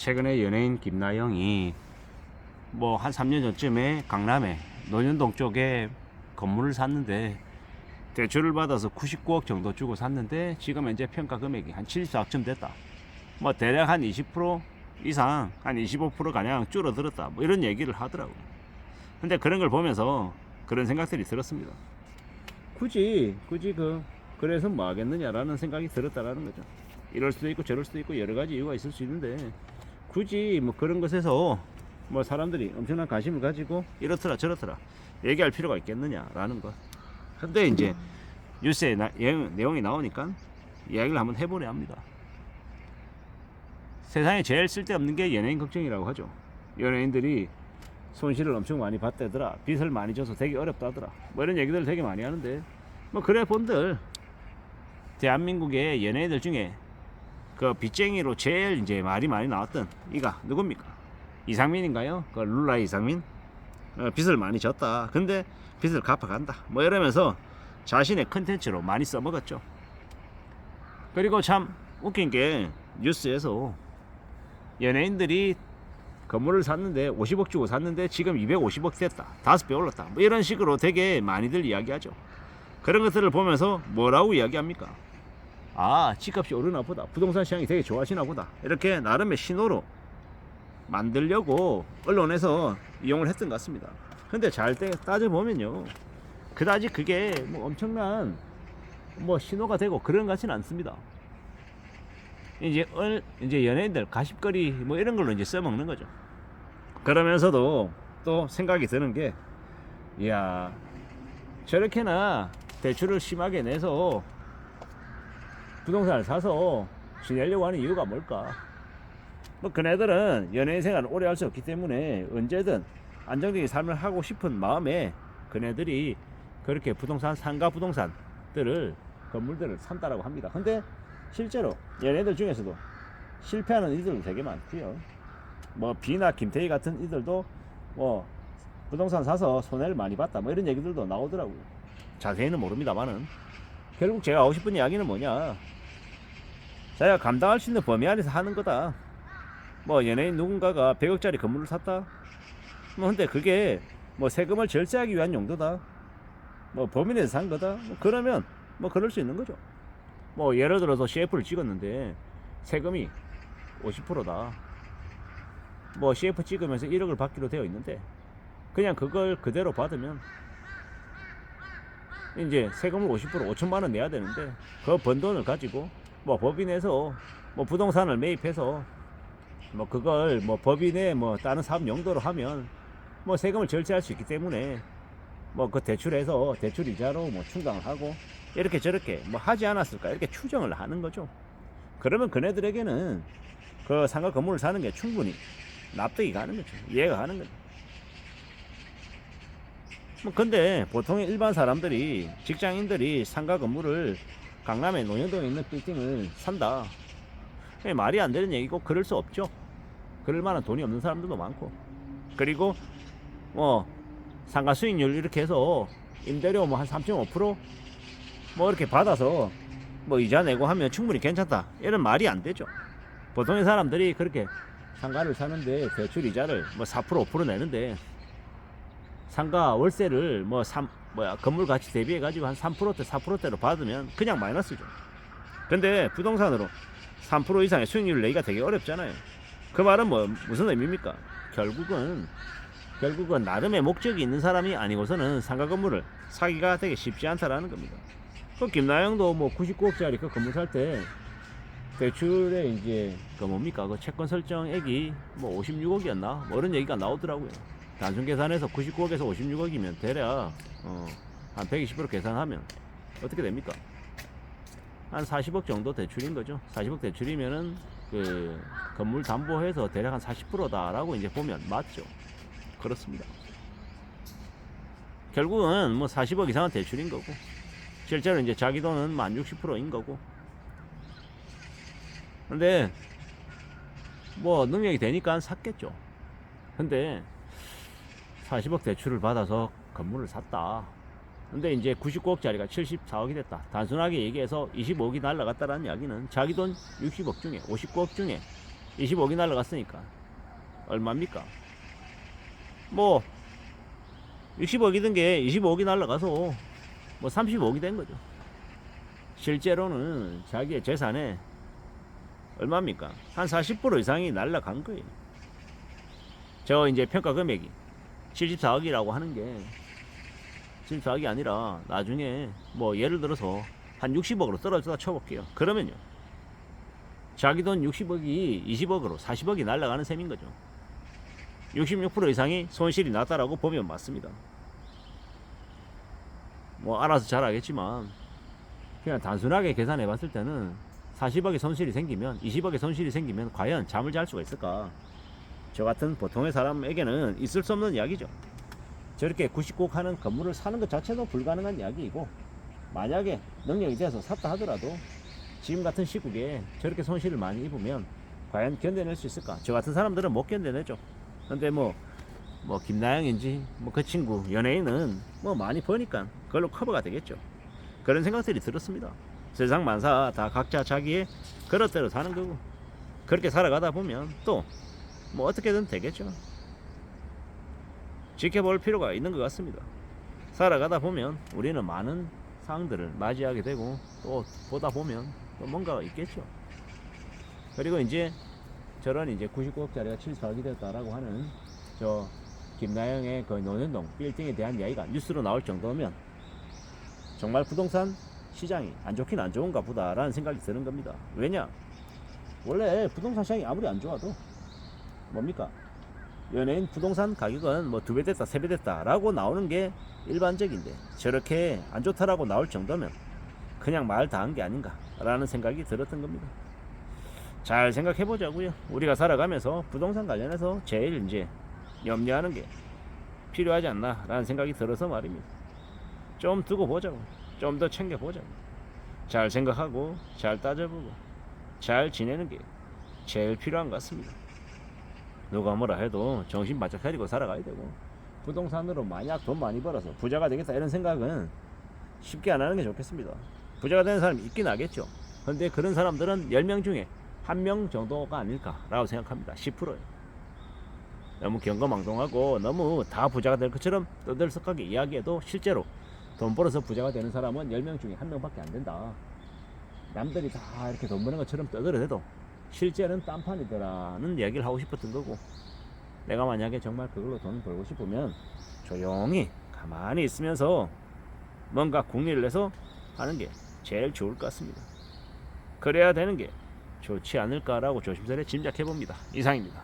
최근에 연예인 김나영이 뭐 한 3년 전쯤에 강남에 논현동 쪽에 건물을 샀는데 대출을 받아서 99억 정도 주고 샀는데 지금 현재 평가 금액이 한 74억쯤 됐다. 뭐 대략 한 20% 이상, 한 25% 가량 줄어들었다. 뭐 이런 얘기를 하더라고요. 근데 그런 걸 보면서 그런 생각들이 들었습니다. 굳이 그래서 뭐 하겠느냐라는 생각이 들었다라는 거죠. 이럴 수도 있고 저럴 수도 있고 여러 가지 이유가 있을 수 있는데 굳이 뭐 그런 것에서 뭐 사람들이 엄청난 관심을 가지고 이렇더라 저렇더라 얘기할 필요가 있겠느냐라는 것. 근데 이제 뉴스에 내용이 나오니까 이야기를 한번 해보려 합니다. 세상에 제일 쓸데없는 게 연예인 걱정이라고 하죠. 연예인들이 손실을 엄청 많이 봤다더라, 빚을 많이 져서 되게 어렵다더라, 뭐 이런 얘기들을 되게 많이 하는데, 뭐 그래 본들 대한민국의 연예인들 중에 그 빚쟁이로 제일 이제 말이 많이 나왔던 이가 누굽니까? 이상민인가요? 그 룰라의 이상민? 빚을 많이 졌다. 근데 빚을 갚아간다. 뭐 이러면서 자신의 컨텐츠로 많이 써먹었죠. 그리고 참 웃긴 게 뉴스에서 연예인들이 건물을 샀는데 50억 주고 샀는데 지금 250억 됐다. 5배 올랐다. 뭐 이런 식으로 되게 많이들 이야기하죠. 그런 것들을 보면서 뭐라고 이야기합니까? 아, 집값이 오르나 보다. 부동산 시장이 되게 좋아지나 보다. 이렇게 나름의 신호로 만들려고 언론에서 이용을 했던 것 같습니다. 근데 잘 따져보면요, 그다지 그게 뭐 엄청난 뭐 신호가 되고 그런 것 같지는 않습니다. 이제 연예인들 가십거리 뭐 이런 걸로 이제 써먹는 거죠. 그러면서도 또 생각이 드는 게, 이야, 저렇게나 대출을 심하게 내서 부동산을 사서 지내려고 하는 이유가 뭘까? 뭐 그네들은 연예인 생활을 오래 할 수 없기 때문에 언제든 안정적인 삶을 하고 싶은 마음에 그네들이 그렇게 부동산, 상가 부동산들을, 건물들을 산다라고 합니다. 근데 실제로 연예인들 중에서도 실패하는 이들도 되게 많고요. 뭐 비나 김태희 같은 이들도 뭐 부동산 사서 손해를 많이 봤다, 뭐 이런 얘기들도 나오더라고요. 자세히는 모릅니다만은 결국 제가 하고 싶은 이야기는 뭐냐, 자기가 감당할 수 있는 범위 안에서 하는 거다. 뭐 연예인 누군가가 100억짜리 건물을 샀다, 뭐 근데 그게 뭐 세금을 절세하기 위한 용도다, 뭐 범위 내에서 산 거다, 뭐 그러면 뭐 그럴 수 있는 거죠. 뭐 예를 들어서 CF를 찍었는데 세금이 50%다. 뭐 CF 찍으면서 1억을 받기로 되어 있는데 그냥 그걸 그대로 받으면 이제 세금을 50% 5천만 원 내야 되는데 그 번 돈을 가지고 뭐 법인에서 뭐 부동산을 매입해서 뭐 그걸 뭐 법인에 뭐 다른 사업 용도로 하면 뭐 세금을 절세할 수 있기 때문에 뭐 그 대출해서 대출 이자로 뭐 충당을 하고 이렇게 저렇게 뭐 하지 않았을까, 이렇게 추정을 하는 거죠. 그러면 그네들에게는 그 상가 건물을 사는 게 충분히 납득이 가는 거죠. 이해가 가는 거죠. 뭐 근데 보통의 일반 사람들이, 직장인들이 상가 건물을 강남의 논현동에 있는 빌딩을 산다, 말이 안 되는 얘기고 그럴 수 없죠. 그럴 만한 돈이 없는 사람들도 많고, 그리고 뭐 상가 수익률 이렇게 해서 임대료 뭐 한 3.5% 뭐 이렇게 받아서 뭐 이자 내고 하면 충분히 괜찮다, 이런 말이 안 되죠. 보통의 사람들이 그렇게 상가를 사는데 대출 이자를 뭐 4% 5% 내는데 상가 월세를 뭐 건물 가치 대비해 가지고 한 3%대 4%대로 받으면 그냥 마이너스죠. 근데 부동산으로 3% 이상의 수익률을 내기가 되게 어렵잖아요. 그 말은 뭐 무슨 의미입니까? 결국은 나름의 목적이 있는 사람이 아니고서는 상가 건물을 사기가 되게 쉽지 않다라는 겁니다. 그 김나영도 뭐 99억짜리 그 건물 살 때 대출에 이제 그 뭡니까, 그 채권 설정액이 뭐 56억이었나 뭐 이런 얘기가 나오더라고요. 단순 계산해서 99억에서 56억이면 대략 한 120% 계산하면 어떻게 됩니까? 한 40억 정도 대출인 거죠. 40억 대출이면은 그 건물 담보해서 대략 한 40%다라고 이제 보면 맞죠. 그렇습니다. 결국은 뭐 40억 이상은 대출인 거고, 실제로 이제 자기 돈은 만 60%인 거고. 근데 뭐 능력이 되니까 샀겠죠. 근데 40억 대출을 받아서 건물을 샀다. 근데 이제 99억짜리가 74억이 됐다. 단순하게 얘기해서 25억이 날라갔다라는 이야기는 자기 돈 60억 중에 59억 중에 25억이 날라갔으니까 얼마입니까? 뭐 60억이던 게 25억이 날라가서 뭐 35억이 된 거죠. 실제로는 자기의 재산에 얼마입니까? 한 40% 이상이 날라간 거예요. 저 이제 평가 금액이 74억이라고 하는 게 74억이 아니라 나중에 뭐 예를 들어서 한 60억으로 떨어졌다 쳐볼게요. 그러면요, 자기 돈 60억이 20억으로 40억이 날아가는 셈인 거죠. 66% 이상이 손실이 났다라고 보면 맞습니다. 뭐 알아서 잘 알겠지만 그냥 단순하게 계산해 봤을 때는 40억의 손실이 생기면, 20억의 손실이 생기면 과연 잠을 잘 수가 있을까? 저 같은 보통의 사람에게는 있을 수 없는 이야기죠. 저렇게 99억 하는 건물을 사는 것 자체도 불가능한 이야기이고, 만약에 능력이 돼서 샀다 하더라도 지금 같은 시국에 저렇게 손실을 많이 입으면 과연 견뎌낼 수 있을까? 저 같은 사람들은 못 견뎌내죠. 근데 뭐 김나영인지 뭐 그 친구 연예인은 뭐 많이 버니까 그걸로 커버가 되겠죠. 그런 생각들이 들었습니다. 세상 만사 다 각자 자기의 그릇대로 사는 거고, 그렇게 살아가다 보면 또 뭐 어떻게든 되겠죠. 지켜볼 필요가 있는 것 같습니다. 살아가다 보면 우리는 많은 상황들을 맞이하게 되고, 또 보다 보면 또 뭔가가 있겠죠. 그리고 이제 저런 이제 99억짜리가 74억이 됐다라고 하는 저 김나영의 그 논현동 빌딩에 대한 이야기가 뉴스로 나올 정도면 정말 부동산 시장이 안 좋긴 안 좋은가 보다라는 생각이 드는 겁니다. 왜냐? 원래 부동산 시장이 아무리 안 좋아도 뭡니까? 연예인 부동산 가격은 뭐 2배 됐다 3배 됐다 라고 나오는 게 일반적인데, 저렇게 안 좋다라고 나올 정도면 그냥 말 다 한 게 아닌가 라는 생각이 들었던 겁니다. 잘 생각해 보자고요. 우리가 살아가면서 부동산 관련해서 제일 이제 염려하는 게 필요하지 않나 라는 생각이 들어서 말입니다. 좀 두고 보자고, 좀 더 챙겨 보자고, 잘 생각하고 잘 따져보고 잘 지내는 게 제일 필요한 것 같습니다. 누가 뭐라 해도 정신 바짝 차리고 살아가야 되고, 부동산으로 만약 돈 많이 벌어서 부자가 되겠다 이런 생각은 쉽게 안 하는 게 좋겠습니다. 부자가 되는 사람이 있긴 하겠죠. 근데 그런 사람들은 10명 중에 1명 정도가 아닐까라고 생각합니다. 10%예요. 너무 경거망동하고 너무 다 부자가 될 것처럼 떠들썩하게 이야기해도 실제로 돈 벌어서 부자가 되는 사람은 10명 중에 1명밖에 안 된다. 남들이 다 이렇게 돈 버는 것처럼 떠들어대도 실제는 딴판이더라는 이야기를 하고 싶었던 거고, 내가 만약에 정말 그걸로 돈 벌고 싶으면 조용히 가만히 있으면서 뭔가 궁리를 해서 하는 게 제일 좋을 것 같습니다. 그래야 되는 게 좋지 않을까라고 조심스레 짐작해 봅니다. 이상입니다.